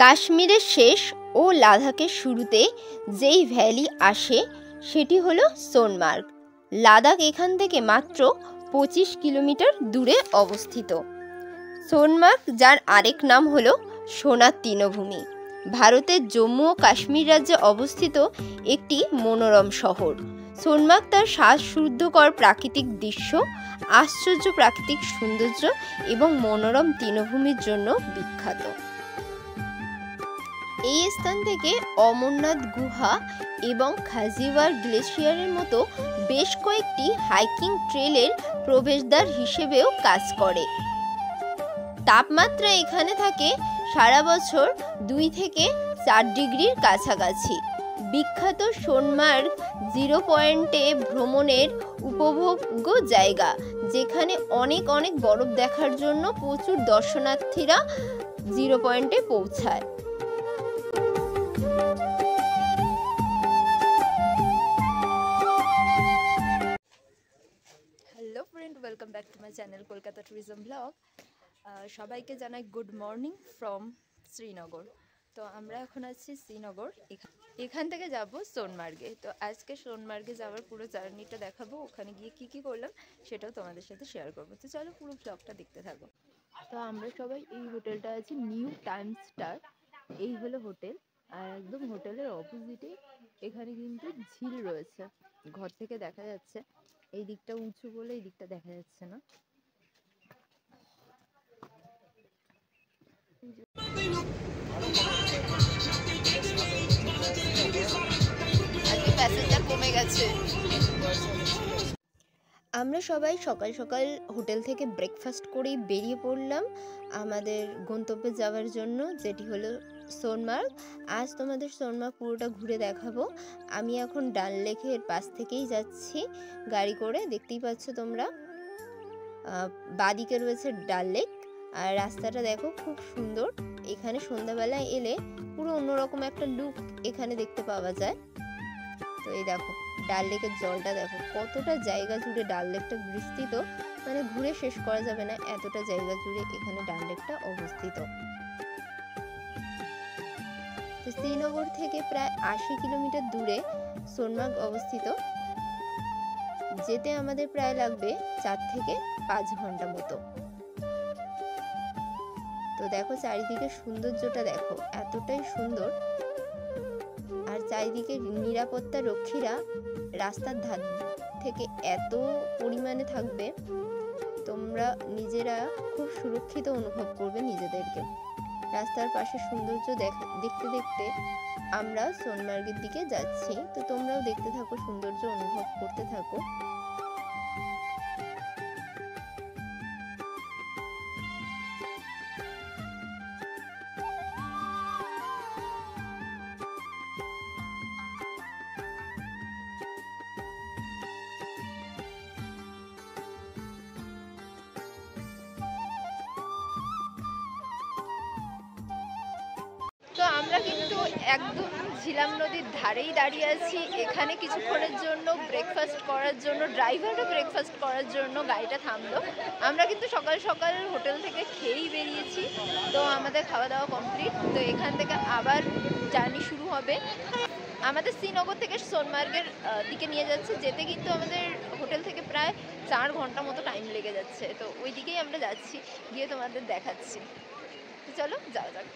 কাশ্মীরের শেষ ও লাদাখের শুরুতে যেই ভ্যালি আসে সেটি হলো সোনমার্গ। লাদাখ এখান থেকে মাত্র 25 কিলোমিটার দূরে অবস্থিত। সোনমার্গ, যার আরেক নাম হলো সোনার তৃণভূমি, ভারতের জম্মু ও কাশ্মীর রাজ্যে অবস্থিত একটি মনোরম শহর। সোনমার্গ তার শ্বাসরুদ্ধকর প্রাকৃতিক দৃশ্য, আশ্চর্য প্রাকৃতিক সৌন্দর্য এবং মনোরম তৃণভূমির জন্য বিখ্যাত। এই স্থান থেকে অমরনাথ গুহা এবং খাজিওয়ার গ্লেশিয়ারের মতো বেশ কয়েকটি হাইকিং ট্রেলের প্রবেশদ্বার হিসেবেও কাজ করে। তাপমাত্রা এখানে থাকে সারা বছর 2 থেকে 4 ডিগ্রির কাছাকাছি। বিখ্যাত সোনমার্গ 0 পয়েন্টে ভ্রমণের উপভোগ্য জায়গা, যেখানে অনেক বরফ দেখার জন্য প্রচুর দর্শনার্থীরা 0 পয়েন্টে পৌঁছায়। Hello friend, welcome back to my channel Kolkata tourism blog. সবাইকে জানাই গুড মর্নিং ফ্রম শ্রীনগর। তো আমরা এখন আছি শ্রীনগর, এখান থেকে যাব সোনমার্গে। তো আজকে সোনমার্গে যাওয়ার পুরো জার্নিটা দেখাবো, ওখানে গিয়ে কি করলাম সেটাও তোমাদের সাথে শেয়ার করবো। তো চলো পুরো ব্লগটা দেখতে থাকো। তো আমরা সবাই এই হোটেলটা আছি নিউ টাইম স্টার, এই হলো হোটেল। আর একদম হোটেলের অপোজিটে এখানে কিন্তু ঝিল রয়েছে, ঘর থেকে দেখা যাচ্ছে। এই দিকটা উঁচু বলে এই দিকটা দেখা যাচ্ছে না। আজকে প্যাসেঞ্জার কমে গেছে। আমরা সবাই সকাল সকাল হোটেল থেকে ব্রেকফাস্ট করেই বেরিয়ে পড়লাম আমাদের গন্তব্যে যাওয়ার জন্য, যেটি হলো সোনমার্গ। আজ তোমাদের সোনমার্গ পুরোটা ঘুরে দেখাবো। আমি এখন ডাল লেকের পাশ থেকেই যাচ্ছি গাড়ি করে, দেখতেই পাচ্ছ তোমরা। বাদিকে রয়েছে ডাল লেক, আর রাস্তাটা দেখো খুব সুন্দর। এখানে সন্ধ্যাবেলায় এলে পুরো অন্যরকম একটা লুক এখানে দেখতে পাওয়া যায়। তো এই দেখো ডাল লেকের জলটা দেখো, কতটা জায়গা জুড়ে ডাল লেকটা বিস্তৃত, মানে ঘুরে শেষ করা যাবে না, এতটা জায়গা জুড়ে এখানে ডাল লেকটা অবস্থিত। তো শ্রীনগর থেকে প্রায় 80 কিলোমিটার দূরে সোনমার্গ অবস্থিত। যেতে আমাদের প্রায় লাগবে 4 থেকে 5 ঘন্টা মতো। তো দেখো চারিদিকে সৌন্দর্যটা দেখো, এতটাই সুন্দর। আর চারিদিকে নিরাপত্তা রক্ষীরা রাস্তার ধার থেকে এত পরিমাণে থাকবে, তোমরা নিজেরা খুব সুরক্ষিত অনুভব করবে নিজেদেরকে। রাস্তার পাশে সৌন্দর্য দেখতে দেখতে আমরা সোনমার্গের দিকে যাচ্ছি। তো তোমরাও দেখতে থাকো, সৌন্দর্য অনুভব করতে থাকো। তো আমরা কিন্তু একদম ঝিলাম নদীর ধারেই দাঁড়িয়ে আছি। এখানে কিছুক্ষণের জন্য ব্রেকফাস্ট করার জন্য ড্রাইভারও ব্রেকফাস্ট করার জন্য গাড়িটা থামলো। আমরা কিন্তু সকাল সকাল হোটেল থেকে খেয়েই বেরিয়েছি, তো আমাদের খাওয়া দাওয়া কমপ্লিট। তো এখান থেকে আবার জার্নি শুরু হবে। আমাদের শ্রীনগর থেকে সোনমার্গের দিকে নিয়ে যাচ্ছে। যেতে কিন্তু আমাদের হোটেল থেকে প্রায় 4 ঘন্টা মতো টাইম লেগে যাচ্ছে। তো ওই দিকেই আমরা যাচ্ছি, গিয়ে তোমাদের দেখাচ্ছি। তো চলো যাওয়া যাক।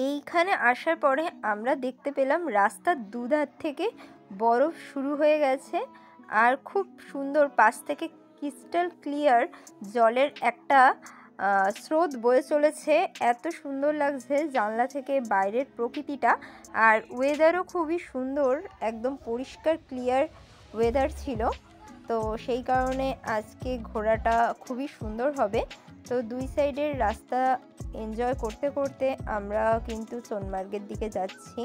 এইখানে আসার পরে আমরা দেখতে পেলাম রাস্তার দুধার থেকে বরফ শুরু হয়ে গেছে, আর খুব সুন্দর পাশ থেকে ক্রিস্টাল ক্লিয়ার জলের একটা স্রোত বয়ে চলেছে। এত সুন্দর লাগছে জানলা থেকে বাইরের প্রকৃতিটা। আর ওয়েদারও খুবই সুন্দর, একদম পরিষ্কার ক্লিয়ার ওয়েদার ছিল। তো সেই কারণে আজকে ঘোরাটা খুবই সুন্দর হবে। তো দুই সাইডের রাস্তা এনজয় করতে করতে আমরা কিন্তু সোনমার্গের দিকে যাচ্ছি।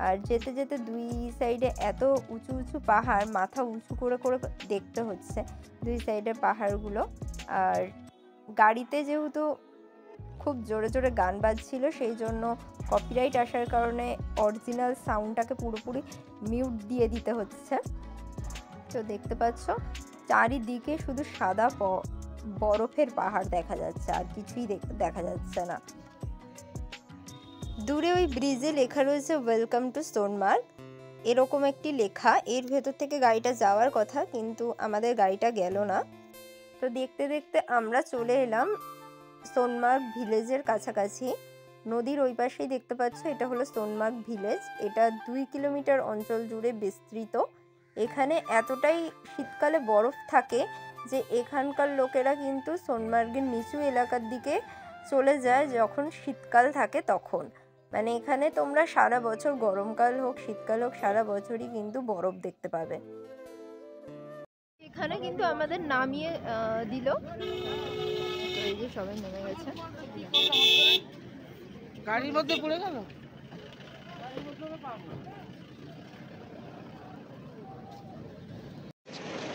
আর যেতে যেতে দুই সাইডে এত উঁচু উঁচু পাহাড়, মাথা উঁচু করে করে দেখতে হচ্ছে দুই সাইডের পাহাড়গুলো। আর গাড়িতে যেহেতু খুব জোরে জোরে গান বাজছিল, সেই জন্য কপিরাইট আসার কারণে অরিজিনাল সাউন্ডটাকে পুরোপুরি মিউট দিয়ে দিতে হচ্ছে। তো দেখতে পাচ্ছ চারিদিকে শুধু সাদা বরফের পাহাড় দেখা যাচ্ছে, আর কিছুই দেখা যাচ্ছে না। দূরে ওই ব্রিজে লেখা রয়েছে ওয়েলকাম টু সোনমার্গ, এরকম একটি লেখা। এর ভেতর থেকে গাড়িটা যাওয়ার কথা, কিন্তু আমাদের গাড়িটা গেল না। তো দেখতে দেখতে আমরা চলে এলাম সোনমার্গ ভিলেজের কাছাকাছি। নদীর ওই পাশেই দেখতে পাচ্ছ, এটা হলো সোনমার্গ ভিলেজ। এটা 2 কিলোমিটার অঞ্চল জুড়ে বিস্তৃত। এখানে এতটাই শীতকালে বরফ থাকে যে এখানকার লোকেরা কিন্তু সোনমার্গের নিচু এলাকার দিকে চলে যায় যখন শীতকাল থাকে তখন। মানে এখানে তোমরা সারা বছর, গরমকাল হোক শীতকাল হোক, সারা বছরই কিন্তু বরফ দেখতে পাবে। এখানে কিন্তু আমাদের নামিয়ে দিল, এই যে সবাই নেমে গেছে। গাড়ির মধ্যে পড়ে গেল।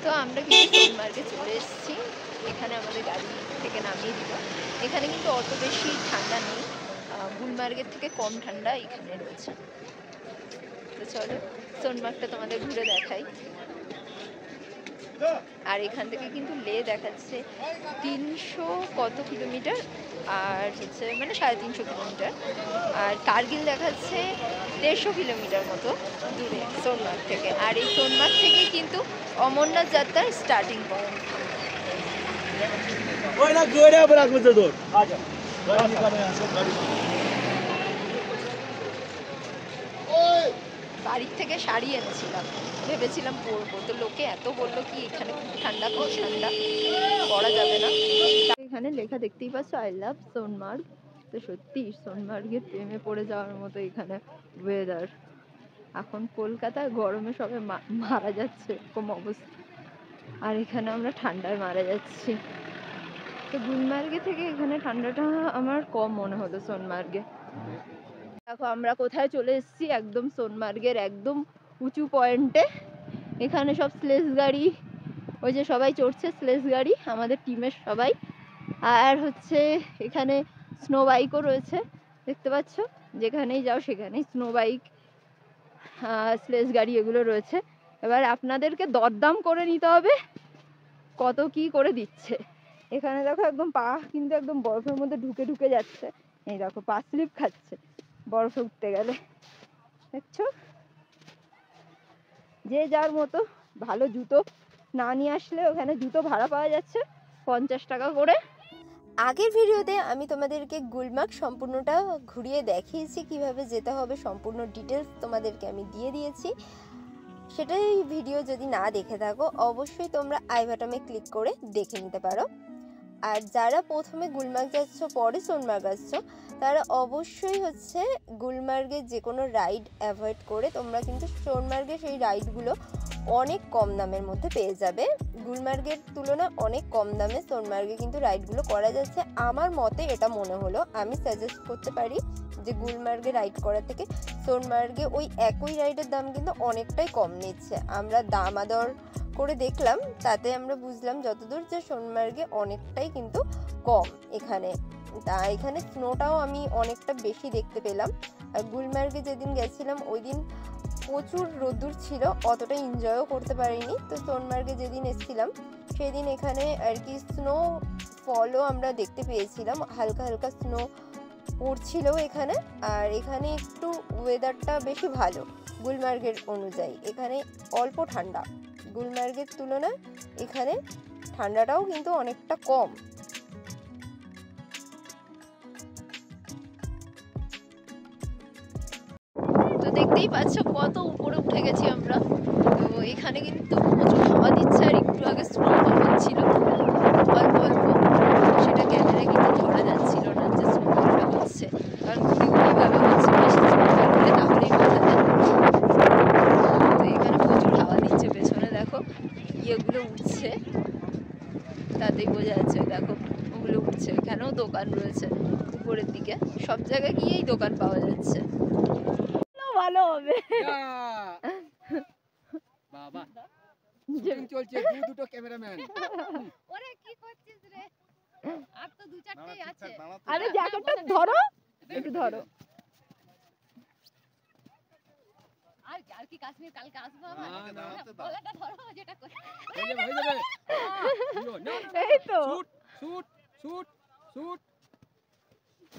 তো আমরা কিন্তু সোনমার্গে চলে এসেছি। এখানে আমাদের গাড়ি থেকে নামিয়ে দিল। এখানে কিন্তু অত বেশি ঠান্ডা নেই, গুলমার্গের থেকে কম ঠান্ডা এখানে রয়েছে। তো চলো সোনমার্গটা তোমাদের ঘুরে দেখাই। আর এখান থেকে কিন্তু লে দেখাচ্ছে 300 কত কিলোমিটার, আর হচ্ছে মানে 350 কিলোমিটার। আর কার্গিল দেখাচ্ছে 150 কিলোমিটার মতো দূরে সোনমার্গ থেকে। আর এই সোনমার্গ থেকে কিন্তু অমরনাথ যাত্রার স্টার্টিং পয়েন্ট। বাড়ির থেকে শাড়ি এনেছিলাম, ভেবেছিলাম পরবো, তো লোকে এত বললো কি এখানে খুব ঠান্ডা, খুব ঠান্ডা, পরা যাবে না। এখানে লেখা দেখতেই পাচ্ছ, আই লাভ সোনমার্গ। তো সত্যি সোনমার্গের প্রেমে পড়ে যাওয়ার মতো এখানে ওয়েদার। এখন কলকাতায় গরমে সবাই মারা যাচ্ছে এরকম অবস্থা, আর এখানে আমরা ঠান্ডায় মারা যাচ্ছি। তো গুলমার্গে থেকে এখানে ঠান্ডাটা আমার কম মনে হলো সোনমার্গে। দেখো আমরা কোথায় চলে এসেছি, একদম সোনমার্গের একদম উঁচু পয়েন্টে। এখানে সব স্লেজ গাড়ি, ওই যে সবাই চড়ছে স্লেজ গাড়ি, আমাদের টিমের সবাই। আর হচ্ছে এখানে স্নো বাইকও রয়েছে, দেখতে পাচ্ছ, যেখানেই যাও সেখানেই স্নো বাইক, স্লেজ গাড়ি এগুলো রয়েছে। এবার আপনাদেরকে দরদাম করে নিতে হবে কত কি করে দিচ্ছে। এখানে দেখো একদম পা কিন্তু একদম বরফের মধ্যে ঢুকে ঢুকে যাচ্ছে। এই দেখো পা স্লিপ খাচ্ছে বরফে উঠতে গেলে, দেখছো। যে যার মতো, ভালো জুতো না নিয়ে আসলে ওখানে জুতো ভাড়া পাওয়া যাচ্ছে 50 টাকা করে। আগের ভিডিওতে আমি তোমাদেরকে গুলমার্গ সম্পূর্ণটা ঘুরিয়ে দেখিয়েছি, কিভাবে যেতে হবে সম্পূর্ণ ডিটেলস তোমাদেরকে আমি দিয়ে দিয়েছি। সেটাই ভিডিও যদি না দেখে থাকো অবশ্যই তোমরা আই বাটনে ক্লিক করে দেখে নিতে পারো। আর যারা প্রথমে গুলমার্গ যাচ্ছ পরে সোনমার্গ আসছো, তারা অবশ্যই হচ্ছে গুলমার্গের যে কোনো রাইড অ্যাভয়েড করে তোমরা কিন্তু সোনমার্গে সেই রাইডগুলো অনেক কম দামের মধ্যে পেয়ে যাবে। গুলমার্গের তুলনায় অনেক কম দামে সোনমার্গে কিন্তু রাইডগুলো করা যাচ্ছে। আমার মতে এটা মনে হলো, আমি সাজেস্ট করতে পারি যে গুলমার্গে রাইড করার থেকে সোনমার্গে ওই একই রাইডের দাম কিন্তু অনেকটাই কম নিচ্ছে। আমরা দামাদর করে দেখলাম, তাতে আমরা বুঝলাম যতদূর যে সোনমার্গে অনেকটাই কিন্তু কম এখানে। তা এখানে স্নোটাও আমি অনেকটা বেশি দেখতে পেলাম। আর গুলমার্গে যেদিন গেছিলাম ওই দিন প্রচুর রোদ্দুর ছিল, অতটা এনজয়ও করতে পারিনি। তো সোনমার্গে যেদিন এসেছিলাম সেদিন এখানে আর কি স্নো ফলও আমরা দেখতে পেয়েছিলাম, হালকা হালকা স্নো পড়ছিল এখানে। আর এখানে একটু ওয়েদারটা বেশি ভালো গুলমার্গের অনুযায়ী, এখানে অল্প ঠান্ডা। গুলমার্গের তুলনায় এখানে ঠান্ডাটাও কিন্তু অনেকটা কম। তো দেখতেই পাচ্ছ কত উপরে উঠে গেছি আমরা। তো এখানে কিন্তু প্রচুর হাওয়া দিচ্ছে, আর একটু আগে স্নোফল হচ্ছিল অল্প অল্প, সেটা ক্যামেরায় কিন্তু ধরা যাচ্ছিল না যে স্নোফলটা হচ্ছে, কারণ গুলিগুলিভাবে হচ্ছে, বেশি স্নোফল হলে তাহলেই বোঝা যায়। তো এখানে প্রচুর হাওয়া দিচ্ছে, পেছনে দেখো ইয়েগুলো উঠছে, তাতেই বোঝা যাচ্ছে। দেখো ওগুলো উঠছে, এখানেও দোকান রয়েছে উপরের দিকে, সব জায়গায় গিয়েই দোকান পাওয়া যাচ্ছে। ভালো হবে বাবা, শুটিং চলছে, দুটো ক্যামেরাম্যান। ওরে কি করছিস রে? আর তো দু চারটেই আছে। আরে জ্যাকেটটা ধরো, একটু ধরো। আর কি কাশ্মীর কালকে আসবো আমরা? গলাটা ধরো যেটা করে। হয়ে যাবে এই তো shoot shoot shoot shoot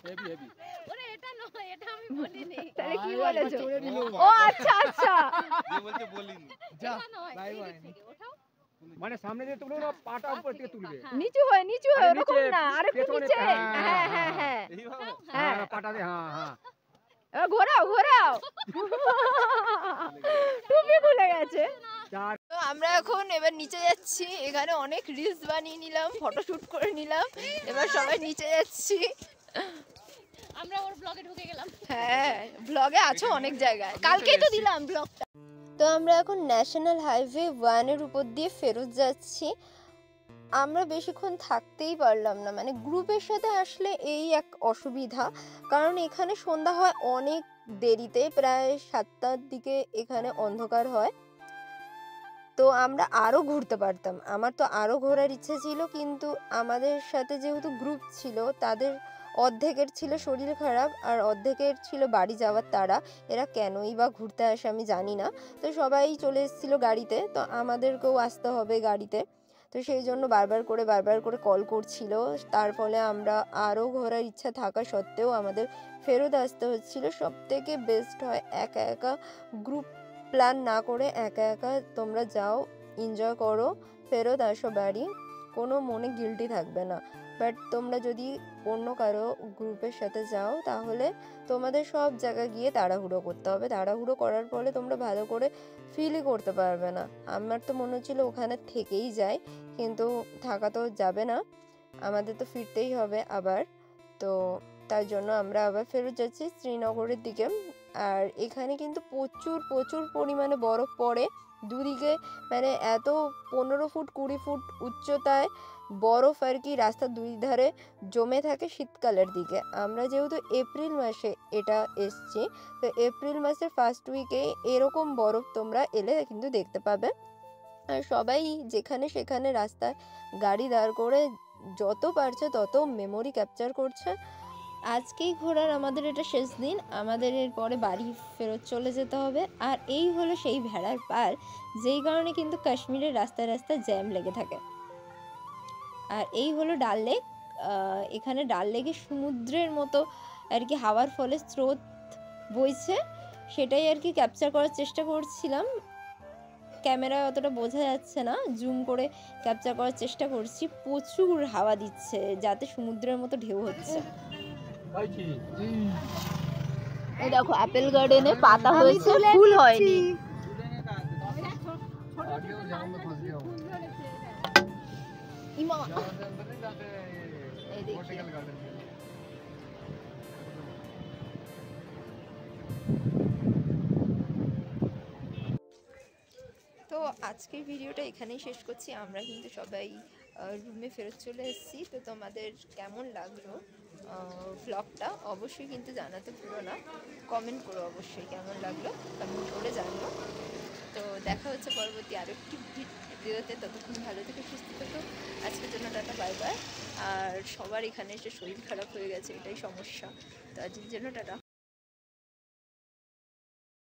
heavy heavy ওরে এটা নয়, এটা আমি বলিনি। তাহলে কি বলেছো? চলে দিল ও আচ্ছা আচ্ছা বলতে বলিনি যা এটা নয়, বাই এই বাই দিক থেকে ওঠাও। মানে সামনে দিয়ে তুলবে না পাটা উপর থেকে তুলবে নিচু হয় আরে ওরকম নিচে, না আর একটু পেছনে, নিচে হ্যাঁ, হ্যাঁ হ্যাঁ হ্যাঁ এইভাবে হ্যাঁ পাটা দিয়ে হ্যাঁ হ্যাঁ এবার ঘোরাও ঘোরাও টুপি খুলে গেছে। চার তো আমরা এখন এবার নিচে যাচ্ছি, এখানে অনেক রিলস বানিয়ে নিলাম, ফটোশুট করে নিলাম, এবার সবাই নিচে যাচ্ছি। আমরা ওর ব্লগে ঢুকে গেলাম। হ্যাঁ ব্লগে আছো অনেক জায়গায়, কালকেই তো দিলাম ব্লগটা। তো আমরা এখন ন্যাশনাল হাইওয়ে 1 এর উপর দিয়ে ফেরত যাচ্ছি। আমরা বেশিক্ষণ থাকতেই পারলাম না, মানে গ্রুপের সাথে আসলে এই এক অসুবিধা, কারণ এখানে সন্ধ্যা হয় অনেক দেরিতে, প্রায় 7টার দিকে এখানে অন্ধকার হয়। তো আমরা আরও ঘুরতে পারতাম, আমার তো আরও ঘোরার ইচ্ছে ছিল, কিন্তু আমাদের সাথে যেহেতু গ্রুপ ছিল তাদের অর্ধেকের ছিল শরীর খারাপ আর অর্ধেকের ছিল বাড়ি যাওয়ার তাড়া, এরা কেনই বা ঘুরতে আসে আমি জানি না। তো সবাই চলে এসেছিলো গাড়িতে, তো আমাদেরকেও আসতে হবে গাড়িতে, তো সেই জন্য বারবার করে কল করছিল, তার ফলে আমরা আরও ঘোরার ইচ্ছা থাকা সত্ত্বেও আমাদের ফেরত আসতে হচ্ছিল। সবথেকে বেস্ট হয় একা একা গ্রুপ প্ল্যান না করে একা একা তোমরা যাও, এনজয় করো, ফেরত আসো বাড়ি, কোনো মনে গিল্টি থাকবে না। বাট তোমরা যদি অন্য কারো গ্রুপের সাথে যাও তাহলে তোমাদের সব জায়গায় গিয়ে তাড়াহুড়ো করতে হবে, তাড়াহুড়ো করার ফলে তোমরা ভালো করে ফিলই করতে পারবে না। আমার তো মনে হচ্ছিল ওখানে থেকেই যাই, কিন্তু থাকা তো যাবে না, আমাদের তো ফিরতেই হবে আবার। তো তার জন্য আমরা আবার ফেরত যাচ্ছি শ্রীনগরের দিকে। আর এখানে কিন্তু প্রচুর প্রচুর পরিমাণে বরফ পড়ে দুদিকে, মানে এত 15 ফুট 20 ফুট উচ্চতায় বরফ আর কি রাস্তার দুই ধারে জমে থাকে শীতকালের দিকে। আমরা যেহেতু এপ্রিল মাসে এটা এসছি, তো এপ্রিল মাসের ফার্স্ট উইকে এরকম বরফ তোমরা এলে কিন্তু দেখতে পাবে। আর সবাই যেখানে সেখানে রাস্তায় গাড়ি দাঁড় করে যত পারছে তত মেমোরি ক্যাপচার করছে। আজকেই ঘোরার আমাদের এটা শেষ দিন, আমাদের এরপরে বাড়ি ফেরত চলে যেতে হবে। আর এই হলো সেই ভেড়ার পাল, যেই কারণে কিন্তু কাশ্মীরের রাস্তায় রাস্তায় জ্যাম লেগে থাকে। আর এই হলো ডাল লেক, এখানে ডাল লেকে সমুদ্রের মতো আর কি হাওয়ার ফলে স্রোত বইছে, সেটাই আর কি ক্যাপচার করার চেষ্টা করছিলাম। ক্যামেরায় অতটা বোঝা যাচ্ছে না, জুম করে ক্যাপচার করার চেষ্টা করছি। প্রচুর হাওয়া দিচ্ছে যাতে সমুদ্রের মতো ঢেউ হচ্ছে। এই দেখো অ্যাপেল গার্ডেনে পাতা হয়েছে, ফুল হয়নি। ইমা এই দেখি। তো আজকের ভিডিওটা এখানেই শেষ করছি। আমরা কিন্তু সবাই রুমে ফেরত চলে এসেছি। তো তোমাদের কেমন লাগলো ভ্লগটা অবশ্যই কিন্তু জানাতে ভুলো না, কমেন্ট করো অবশ্যই কেমন লাগলো, কমেন্ট করে জানিও। তো দেখা হচ্ছে পরবর্তী আরেকটি ভিডিওতে, ততক্ষণ ভালো থেকে সুস্থ থেকো। আজকের জন্য টাটা, বাই বাই। আর সবার এখানে এসে শরীর খারাপ হয়ে গেছে, এটাই সমস্যা, তো আজকের জন্য টাটা।